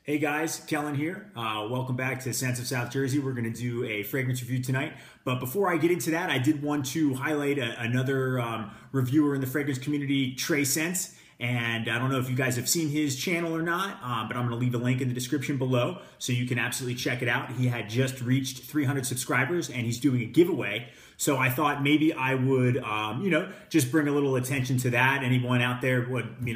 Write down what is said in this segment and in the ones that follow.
Hey guys, Kellen here. Welcome back to Scents of South Jersey. We're going to do a fragrance review tonight. But before I get into that, I did want to highlight another reviewer in the fragrance community, Trascents. And I don't know if you guys have seen his channel or not, but I'm going to leave a link in the description below so you can absolutely check it out. He had just reached 300 subscribers and he's doing a giveaway. So I thought maybe I would, just bring a little attention to that. Anyone out there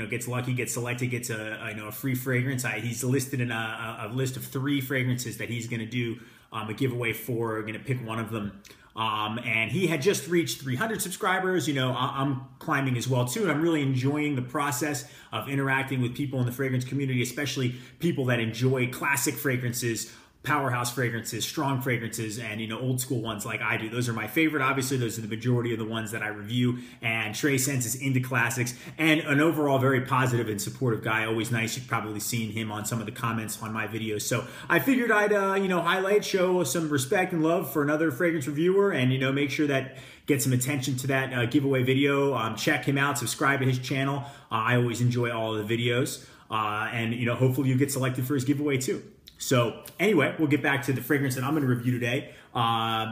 gets lucky, gets selected, gets a free fragrance. He's listed in a list of 3 fragrances that he's going to do a giveaway for. We're going to pick one of them. And he had just reached 300 subscribers. I'm climbing as well too, and I'm really enjoying the process of interacting with people in the fragrance community, especially people that enjoy classic fragrances, powerhouse fragrances, strong fragrances, and old school ones like I do. Those are my favorite. Obviously, those are the majority of the ones that I review. And Trascents is into classics and an overall very positive and supportive guy. Always nice. You've probably seen him on some of the comments on my videos. So I figured I'd highlight, show some respect and love for another fragrance reviewer, and make sure that get some attention to that giveaway video. Check him out. Subscribe to his channel. I always enjoy all of the videos, and hopefully you get selected for his giveaway too. So anyway, we'll get back to the fragrance that I'm going to review today.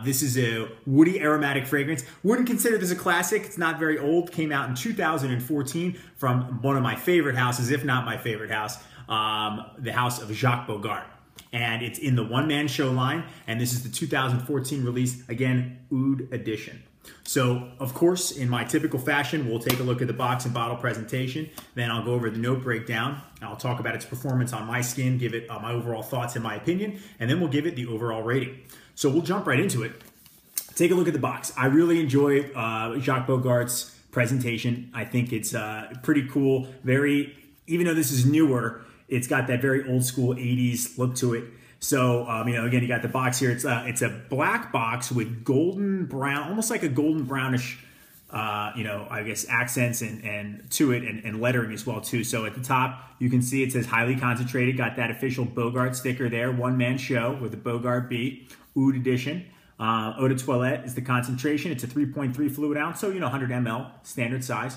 This is a woody aromatic fragrance. Wouldn't consider this a classic. It's not very old. Came out in 2014 from one of my favorite houses, if not my favorite house, the House of Jacques Bogart. And it's in the one-man show line. And this is the 2014 release, again, Oud edition. So, of course, in my typical fashion, we'll take a look at the box and bottle presentation. Then I'll go over the note breakdown. I'll talk about its performance on my skin, give it my overall thoughts and my opinion, and then we'll give it the overall rating. So we'll jump right into it. Take a look at the box. I really enjoy Jacques Bogart's presentation. I think it's pretty cool. Even though this is newer, it's got that very old school 80s look to it. So, again, you got the box here. It's a black box with golden brown, almost like a golden brownish, I guess accents and to it and lettering as well too. So at the top, you can see it says highly concentrated. Got that official Bogart sticker there. One-man show with the Bogart beat. Oud edition. Eau de toilette is the concentration. It's a 3.3 fluid ounce, so 100 ml, standard size.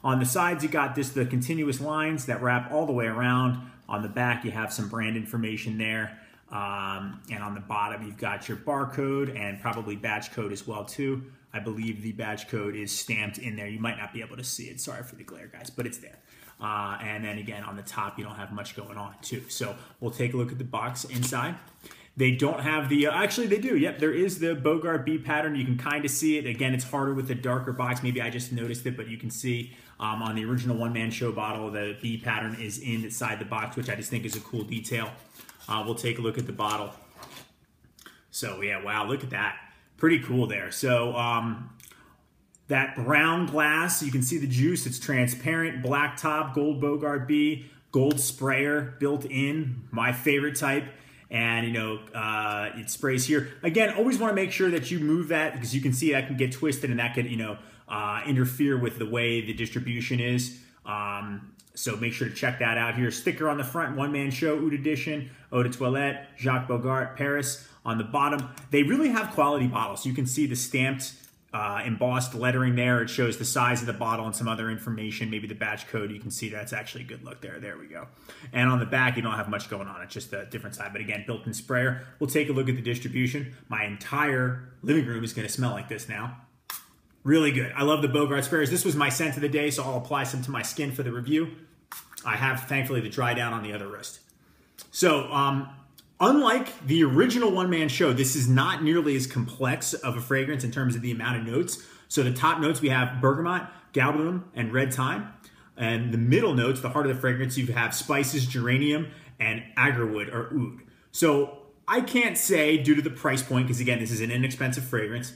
On the sides, you got the continuous lines that wrap all the way around. On the back, you have some brand information there. And on the bottom, you've got your barcode and probably batch code as well too. I believe the batch code is stamped in there. You might not be able to see it. Sorry for the glare, guys, but it's there. And then again, on the top, you don't have much going on too. So we'll take a look at the box inside. They don't have the, actually they do. Yep, there is the Bogart B pattern. You can kind of see it. Again, it's harder with the darker box. Maybe I just noticed it, but you can see on the original one-man show bottle, the B pattern is inside the box, which I just think is a cool detail. We'll take a look at the bottle. So yeah, wow, look at that. Pretty cool there. So that brown glass, you can see the juice. It's transparent, black top, gold Bogart B, gold sprayer built in, my favorite type. And it sprays here. Again, always want to make sure that you move that because you can see that can get twisted and that could interfere with the way the distribution is. So make sure to check that out here. Sticker on the front, one-man show, Oud edition, Eau de toilette, Jacques Bogart, Paris. On the bottom, they really have quality bottles. You can see the stamped, embossed lettering there. It shows the size of the bottle and some other information, maybe the batch code. You can see that's actually a good look there. There we go. And on the back, you don't have much going on. It's just a different side. But again, built-in sprayer. We'll take a look at the distribution. My entire living room is going to smell like this now. Really good. I love the Bogart sprayers. This was my scent of the day, so I'll apply some to my skin for the review. I have, thankfully, the dry down on the other wrist. So, unlike the original one-man show, this is not nearly as complex of a fragrance in terms of the amount of notes. So the top notes, we have bergamot, galbanum, and red thyme. And the middle notes, the heart of the fragrance, you have spices, geranium, and agarwood or oud. So I can't say, due to the price point, because again, this is an inexpensive fragrance,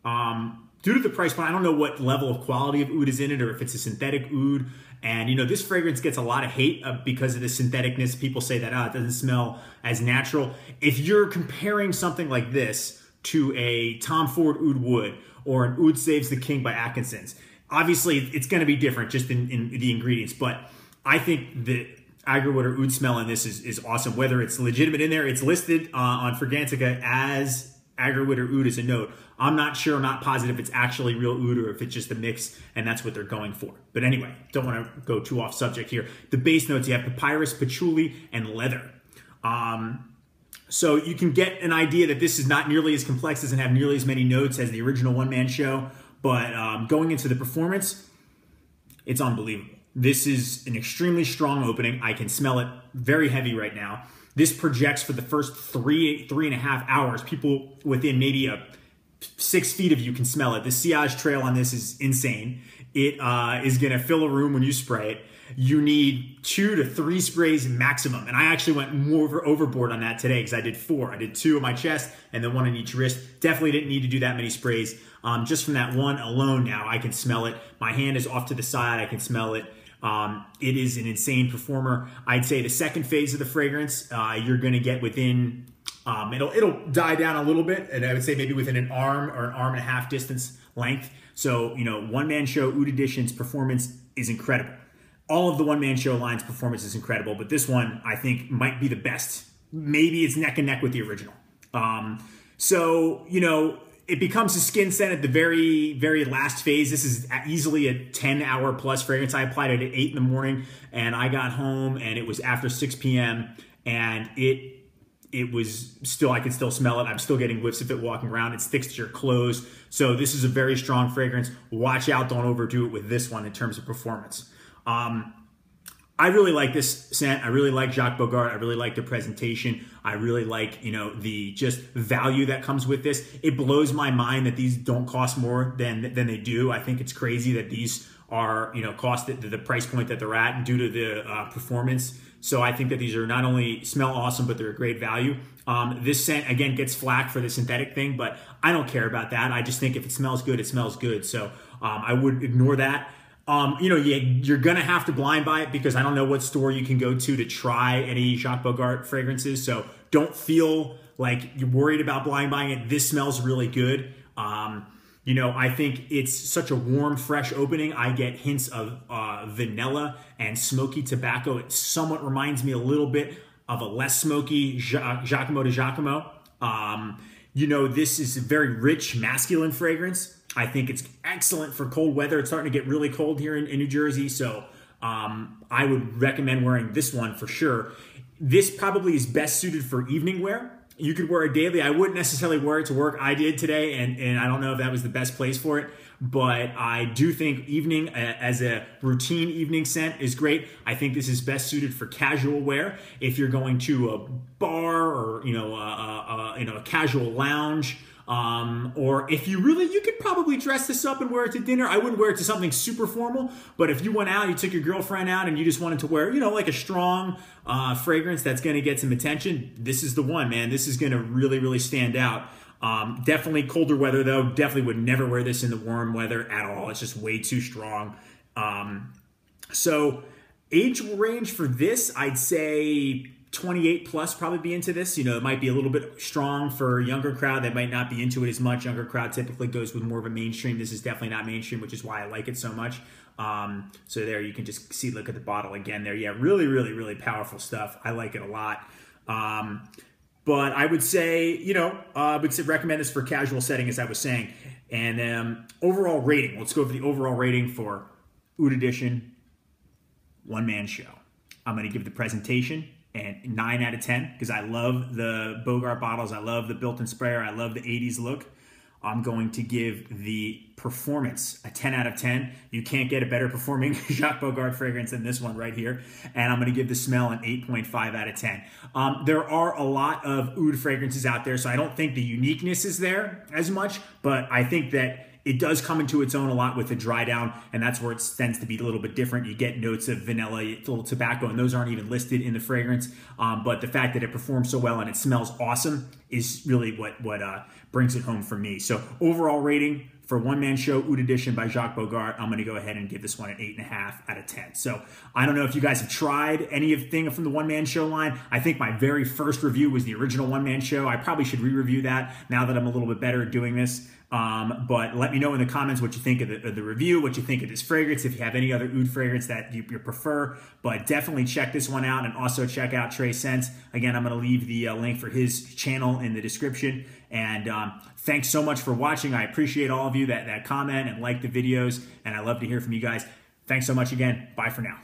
due to the price point, I don't know what level of quality of oud is in it or if it's a synthetic oud. And, this fragrance gets a lot of hate because of the syntheticness. People say that, it doesn't smell as natural. If you're comparing something like this to a Tom Ford Oud Wood or an Oud Saves the King by Atkinson's, obviously it's going to be different just in the ingredients. But I think the agarwood or oud smell in this is awesome. Whether it's legitimate in there, it's listed on Fragrantica as agarwood or oud as a note. I'm not sure, I'm not positive if it's actually real oud or if it's just a mix and that's what they're going for. But anyway, don't want to go too off subject here. The base notes, you have papyrus, patchouli, and leather. So you can get an idea that this is not nearly as complex, doesn't have nearly as many notes as the original one-man show, but going into the performance, it's unbelievable. This is an extremely strong opening. I can smell it very heavy right now. This projects for the first three and a half hours. People within maybe 6 feet of you can smell it. The sillage trail on this is insane. It is going to fill a room when you spray it. You need 2 to 3 sprays maximum. And I actually went more overboard on that today because I did 4. I did 2 on my chest and then 1 on each wrist. Definitely didn't need to do that many sprays. Just from that one alone now, I can smell it. My hand is off to the side. I can smell it. It is an insane performer. I'd say the second phase of the fragrance, you're going to get within, it'll die down a little bit. And I would say maybe within an arm or an arm and a half distance length. So, one-man show Oud Edition's performance is incredible. All of the one-man show line's performance is incredible, but this one I think might be the best. Maybe it's neck and neck with the original. It becomes a skin scent at the very, very last phase. This is easily a 10-hour plus fragrance. I applied it at 8 in the morning, and I got home, and it was after 6 p.m., and it was still, I could still smell it. I'm still getting whiffs of it walking around. It sticks to your clothes. So this is a very strong fragrance. Watch out. Don't overdo it with this one in terms of performance. I really like this scent. I really like Jacques Bogart. I really like the presentation. I really like, the just value that comes with this. It blows my mind that these don't cost more than they do. I think it's crazy that these are, cost at the price point that they're at due to the performance. So I think that these are not only smell awesome, but they're a great value. This scent, again, gets flack for the synthetic thing, but I don't care about that. I just think if it smells good, it smells good. So I would ignore that. You're going to have to blind buy it because I don't know what store you can go to try any Jacques Bogart fragrances. So don't feel like you're worried about blind buying it. This smells really good. I think it's such a warm, fresh opening. I get hints of vanilla and smoky tobacco. It somewhat reminds me a little bit of a less smoky Giacomo di Giacomo. This is a very rich, masculine fragrance. I think it's excellent for cold weather. It's starting to get really cold here in New Jersey, so I would recommend wearing this one for sure. This probably is best suited for evening wear. You could wear it daily. I wouldn't necessarily wear it to work. I did today, and I don't know if that was the best place for it, but I do think evening as a routine evening scent is great. I think this is best suited for casual wear. If you're going to a bar or a casual lounge, or if you could probably dress this up and wear it to dinner. I wouldn't wear it to something super formal, but if you went out, you took your girlfriend out and you just wanted to wear, like a strong fragrance that's going to get some attention, this is the one, man. This is going to really, really stand out. Definitely colder weather though. Definitely would never wear this in the warm weather at all. It's just way too strong. So age range for this, I'd say 28 plus probably be into this. It might be a little bit strong for a younger crowd that might not be into it as much. Younger crowd typically goes with more of a mainstream. This is definitely not mainstream, which is why I like it so much. So there you can just see, look at the bottle again there. Yeah, really, really, really powerful stuff. I like it a lot. But I would say, recommend this for casual setting, as I was saying. And overall rating. Let's go over the overall rating for Oud Edition one-man show. I'm going to give the presentation and 9 out of 10 because I love the Bogart bottles. I love the built-in sprayer. I love the 80s look. I'm going to give the performance a 10 out of 10. You can't get a better performing Jacques Bogart fragrance than this one right here. And I'm going to give the smell an 8.5 out of 10. There are a lot of oud fragrances out there, so I don't think the uniqueness is there as much, but I think that it does come into its own a lot with the dry down, and that's where it tends to be a little bit different. You get notes of vanilla, a little tobacco, and those aren't even listed in the fragrance. But the fact that it performs so well and it smells awesome is really what brings it home for me. So overall rating for One Man Show Oud Edition by Jacques Bogart, I'm going to go ahead and give this one an 8.5 out of 10. So I don't know if you guys have tried anything from the One Man Show line. I think my very first review was the original One Man Show. I probably should re-review that now that I'm a little bit better at doing this. But let me know in the comments what you think of the review, what you think of this fragrance, if you have any other oud fragrance that you prefer. But definitely check this one out, and also check out Trascents. Again, I'm going to leave the link for his channel in the description. And thanks so much for watching. I appreciate all of you that comment and like the videos, and I love to hear from you guys. Thanks so much again. Bye for now.